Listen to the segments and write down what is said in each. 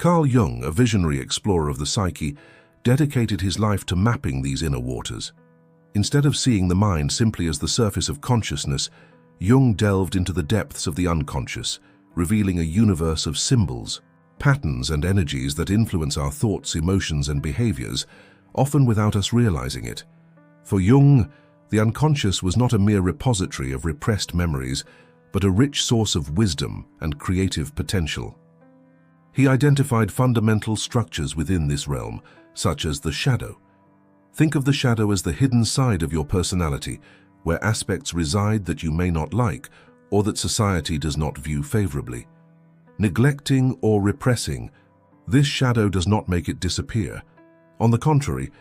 Carl Jung, a visionary explorer of the psyche, dedicated his life to mapping these inner waters. Instead of seeing the mind simply as the surface of consciousness, Jung delved into the depths of the unconscious, revealing a universe of symbols, patterns and energies that influence our thoughts, emotions and behaviors, often without us realizing it. For Jung, the unconscious was not a mere repository of repressed memories, but a rich source of wisdom and creative potential. He identified fundamental structures within this realm, such as the shadow. Think of the shadow as the hidden side of your personality, where aspects reside that you may not like or that society does not view favorably. Neglecting or repressing, this shadow does not make it disappear. On the contrary,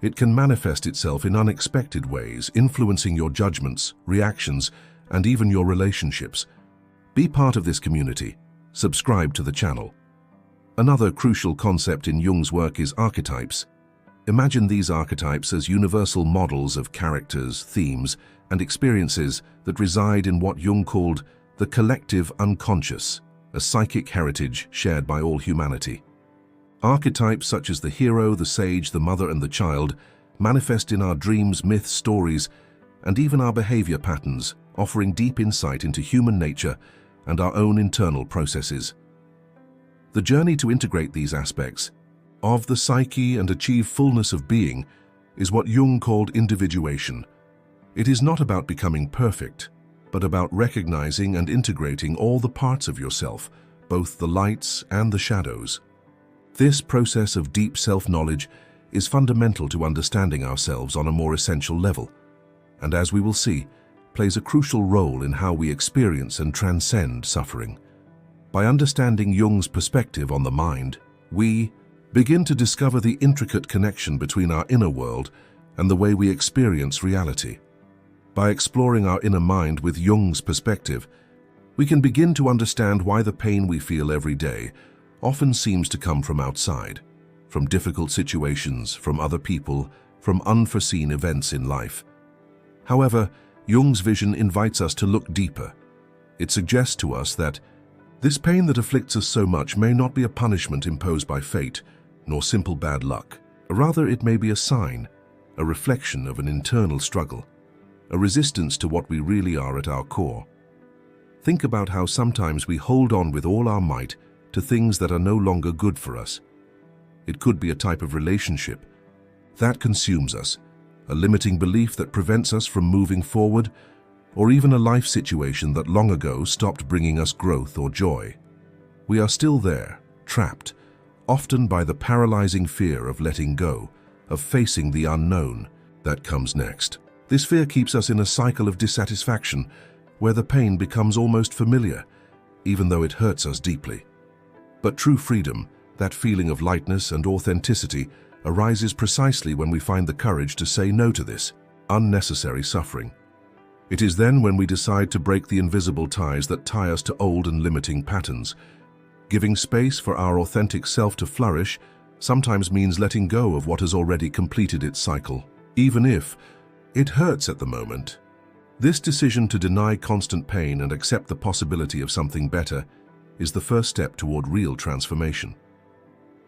it can manifest itself in unexpected ways, influencing your judgments, reactions, and even your relationships. Be part of this community. Subscribe to the channel. Another crucial concept in Jung's work is archetypes. Imagine these archetypes as universal models of characters, themes, and experiences that reside in what Jung called the collective unconscious, a psychic heritage shared by all humanity. Archetypes such as the hero, the sage, the mother, and the child manifest in our dreams, myths, stories, and even our behavior patterns, offering deep insight into human nature and our own internal processes. The journey to integrate these aspects of the psyche and achieve fullness of being is what Jung called individuation. It is not about becoming perfect, but about recognizing and integrating all the parts of yourself, both the lights and the shadows. This process of deep self-knowledge is fundamental to understanding ourselves on a more essential level, and as we will see, plays a crucial role in how we experience and transcend suffering. By understanding Jung's perspective on the mind, we begin to discover the intricate connection between our inner world and the way we experience reality. By exploring our inner mind with Jung's perspective, we can begin to understand why the pain we feel every day often seems to come from outside, from difficult situations, from other people, from unforeseen events in life. However, Jung's vision invites us to look deeper. It suggests to us that this pain that afflicts us so much may not be a punishment imposed by fate, nor simple bad luck. Rather, it may be a sign, a reflection of an internal struggle, a resistance to what we really are at our core. Think about how sometimes we hold on with all our might to things that are no longer good for us. It could be a type of relationship that consumes us, a limiting belief that prevents us from moving forward, or even a life situation that long ago stopped bringing us growth or joy. We are still there, trapped, often by the paralyzing fear of letting go, of facing the unknown that comes next. This fear keeps us in a cycle of dissatisfaction, where the pain becomes almost familiar, even though it hurts us deeply. But true freedom, that feeling of lightness and authenticity, arises precisely when we find the courage to say no to this unnecessary suffering. It is then when we decide to break the invisible ties that tie us to old and limiting patterns. Giving space for our authentic self to flourish sometimes means letting go of what has already completed its cycle, even if it hurts at the moment. This decision to deny constant pain and accept the possibility of something better is the first step toward real transformation.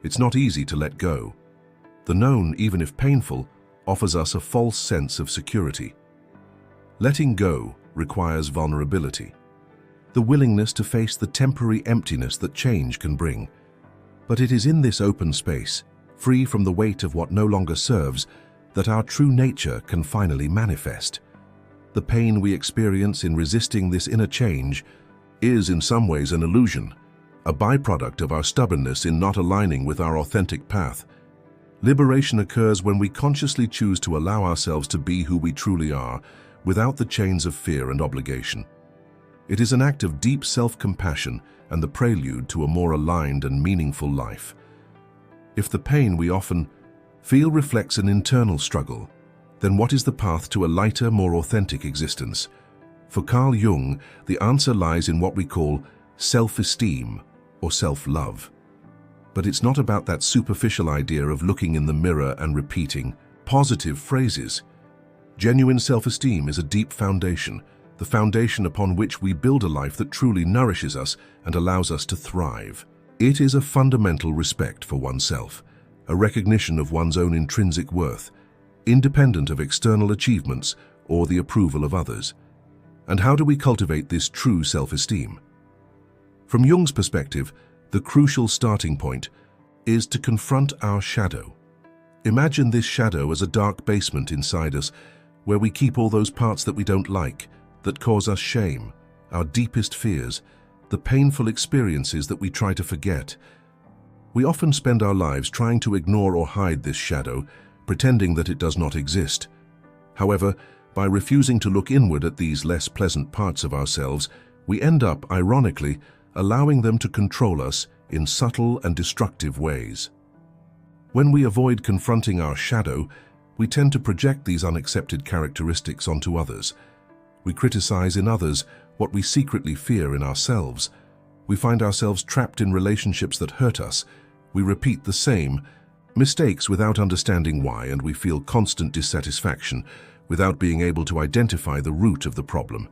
It's not easy to let go. The known, even if painful, offers us a false sense of security. Letting go requires vulnerability, the willingness to face the temporary emptiness that change can bring. But it is in this open space, free from the weight of what no longer serves, that our true nature can finally manifest. The pain we experience in resisting this inner change is in some ways an illusion, a byproduct of our stubbornness in not aligning with our authentic path. Liberation occurs when we consciously choose to allow ourselves to be who we truly are, without the chains of fear and obligation. It is an act of deep self-compassion and the prelude to a more aligned and meaningful life. If the pain we often feel reflects an internal struggle, then what is the path to a lighter, more authentic existence? For Carl Jung, the answer lies in what we call self-esteem or self-love. But it's not about that superficial idea of looking in the mirror and repeating positive phrases. Genuine self-esteem is a deep foundation, the foundation upon which we build a life that truly nourishes us and allows us to thrive. It is a fundamental respect for oneself, a recognition of one's own intrinsic worth, independent of external achievements or the approval of others. And how do we cultivate this true self-esteem? From Jung's perspective, the crucial starting point is to confront our shadow. Imagine this shadow as a dark basement inside us where we keep all those parts that we don't like, that cause us shame, our deepest fears, the painful experiences that we try to forget. We often spend our lives trying to ignore or hide this shadow, pretending that it does not exist. However, by refusing to look inward at these less pleasant parts of ourselves, we end up, ironically, allowing them to control us in subtle and destructive ways. When we avoid confronting our shadow, we tend to project these unaccepted characteristics onto others. We criticize in others what we secretly fear in ourselves. We find ourselves trapped in relationships that hurt us. We repeat the same mistakes without understanding why, and we feel constant dissatisfaction without being able to identify the root of the problem.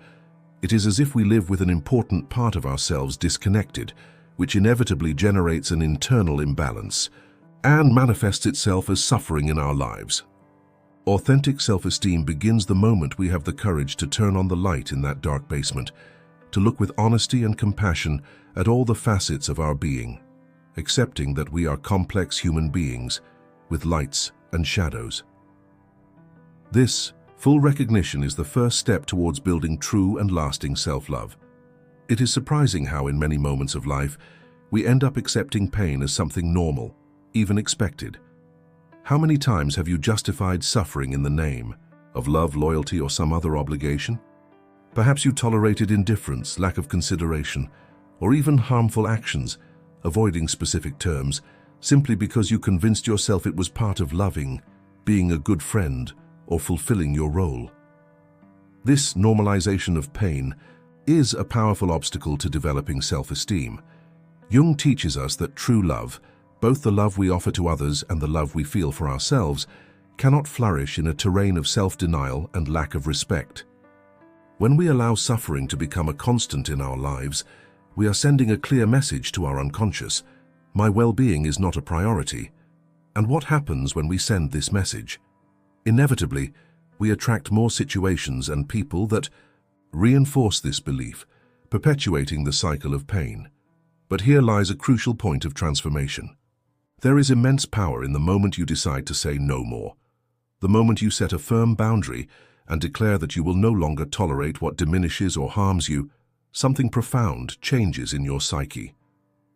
It is as if we live with an important part of ourselves disconnected, which inevitably generates an internal imbalance and manifests itself as suffering in our lives. Authentic self-esteem begins the moment we have the courage to turn on the light in that dark basement, to look with honesty and compassion at all the facets of our being, accepting that we are complex human beings with lights and shadows. This full recognition is the first step towards building true and lasting self-love. It is surprising how in many moments of life we end up accepting pain as something normal, even expected. How many times have you justified suffering in the name of love, loyalty, or some other obligation? Perhaps you tolerated indifference, lack of consideration, or even harmful actions, avoiding specific terms, simply because you convinced yourself it was part of loving, being a good friend, or fulfilling your role. This normalization of pain is a powerful obstacle to developing self-esteem. Jung teaches us that true love, both the love we offer to others and the love we feel for ourselves, cannot flourish in a terrain of self-denial and lack of respect. When we allow suffering to become a constant in our lives, we are sending a clear message to our unconscious: my well-being is not a priority. And what happens when we send this message? Inevitably, we attract more situations and people that reinforce this belief, perpetuating the cycle of pain. But here lies a crucial point of transformation. There is immense power in the moment you decide to say no more. The moment you set a firm boundary and declare that you will no longer tolerate what diminishes or harms you, something profound changes in your psyche.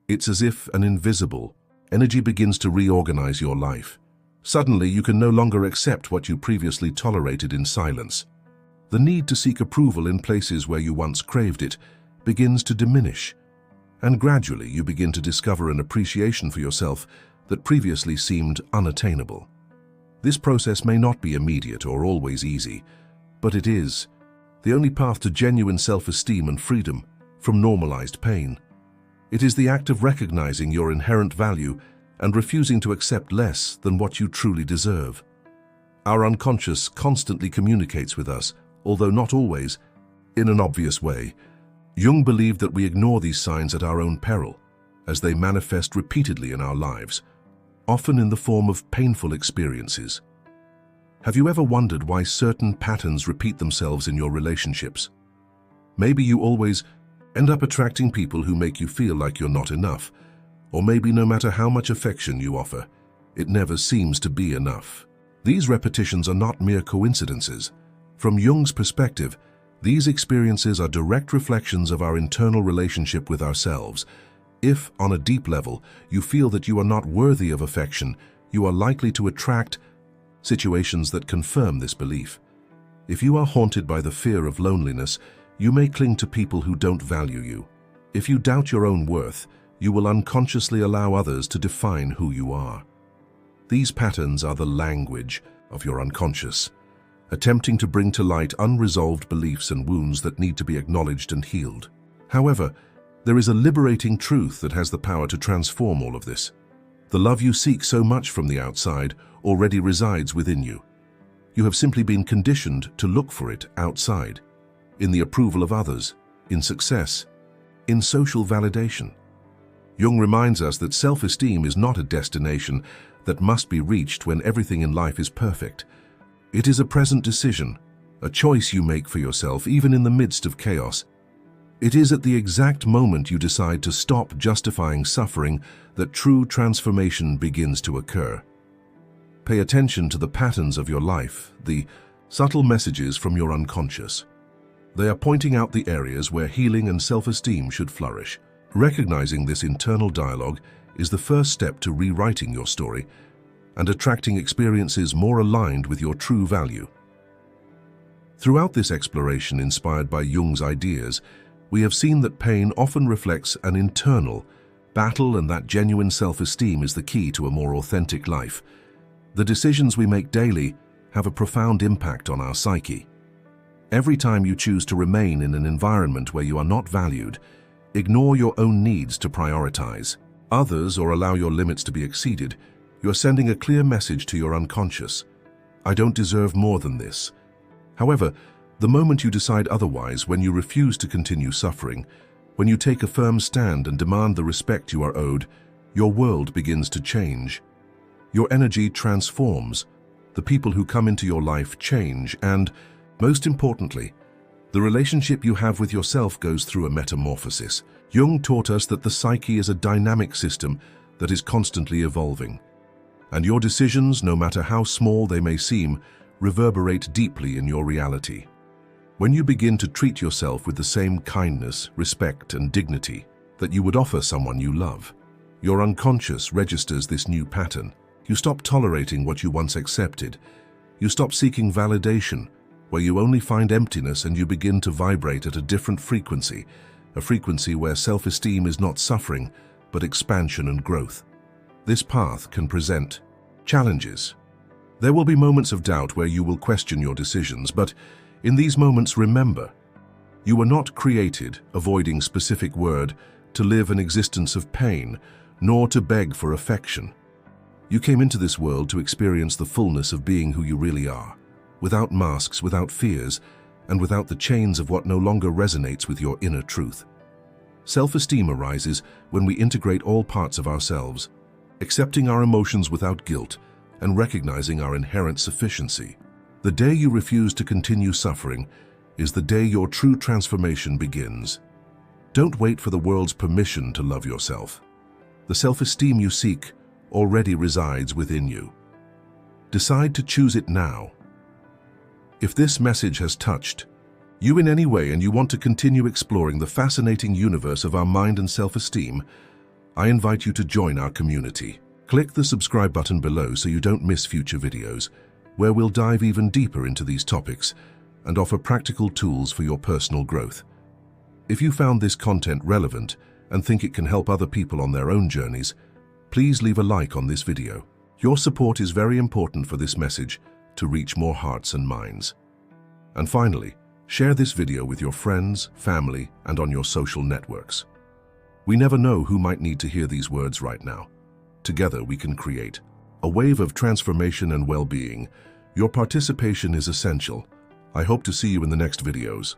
It's as if an invisible energy begins to reorganize your life. Suddenly, you can no longer accept what you previously tolerated in silence. The need to seek approval in places where you once craved it begins to diminish, and gradually you begin to discover an appreciation for yourself that previously seemed unattainable. This process may not be immediate or always easy, but it is the only path to genuine self-esteem and freedom from normalized pain. It is the act of recognizing your inherent value and refusing to accept less than what you truly deserve. Our unconscious constantly communicates with us, although not always in an obvious way. Jung believed that we ignore these signs at our own peril, as they manifest repeatedly in our lives, often in the form of painful experiences. Have you ever wondered why certain patterns repeat themselves in your relationships? Maybe you always end up attracting people who make you feel like you're not enough, or maybe no matter how much affection you offer, it never seems to be enough. These repetitions are not mere coincidences. From Jung's perspective, these experiences are direct reflections of our internal relationship with ourselves. If, on a deep level, you feel that you are not worthy of affection, you are likely to attract situations that confirm this belief. If you are haunted by the fear of loneliness, you may cling to people who don't value you. If you doubt your own worth, you will unconsciously allow others to define who you are. These patterns are the language of your unconscious, attempting to bring to light unresolved beliefs and wounds that need to be acknowledged and healed. However, there is a liberating truth that has the power to transform all of this. The love you seek so much from the outside already resides within you. You have simply been conditioned to look for it outside, in the approval of others, in success, in social validation. Jung reminds us that self-esteem is not a destination that must be reached when everything in life is perfect. It is a present decision, a choice you make for yourself even in the midst of chaos. It is at the exact moment you decide to stop justifying suffering that true transformation begins to occur. Pay attention to the patterns of your life, the subtle messages from your unconscious. They are pointing out the areas where healing and self-esteem should flourish. Recognizing this internal dialogue is the first step to rewriting your story and attracting experiences more aligned with your true value. Throughout this exploration inspired by Jung's ideas, we have seen that pain often reflects an internal battle and that genuine self-esteem is the key to a more authentic life. The decisions we make daily have a profound impact on our psyche. Every time you choose to remain in an environment where you are not valued, ignore your own needs to prioritize others or allow your limits to be exceeded, you are sending a clear message to your unconscious. I don't deserve more than this. However, the moment you decide otherwise, when you refuse to continue suffering, when you take a firm stand and demand the respect you are owed, your world begins to change. Your energy transforms, the people who come into your life change, and, most importantly, the relationship you have with yourself goes through a metamorphosis. Jung taught us that the psyche is a dynamic system that is constantly evolving. And your decisions, no matter how small they may seem, reverberate deeply in your reality. When you begin to treat yourself with the same kindness, respect, and dignity that you would offer someone you love, your unconscious registers this new pattern. You stop tolerating what you once accepted. You stop seeking validation, where you only find emptiness, and you begin to vibrate at a different frequency, a frequency where self-esteem is not suffering, but expansion and growth. This path can present challenges. There will be moments of doubt where you will question your decisions, but in these moments, remember, you were not created, avoiding specific word, to live an existence of pain, nor to beg for affection. You came into this world to experience the fullness of being who you really are, without masks, without fears, and without the chains of what no longer resonates with your inner truth. Self-esteem arises when we integrate all parts of ourselves, accepting our emotions without guilt and recognizing our inherent sufficiency. The day you refuse to continue suffering is the day your true transformation begins. Don't wait for the world's permission to love yourself. The self-esteem you seek already resides within you. Decide to choose it now. If this message has touched you in any way and you want to continue exploring the fascinating universe of our mind and self-esteem, I invite you to join our community. Click the subscribe button below so you don't miss future videos, where we'll dive even deeper into these topics and offer practical tools for your personal growth. If you found this content relevant and think it can help other people on their own journeys, please leave a like on this video. Your support is very important for this message to reach more hearts and minds. And finally, share this video with your friends, family, and on your social networks. We never know who might need to hear these words right now. Together we can create a wave of transformation and well-being. Your participation is essential. I hope to see you in the next videos.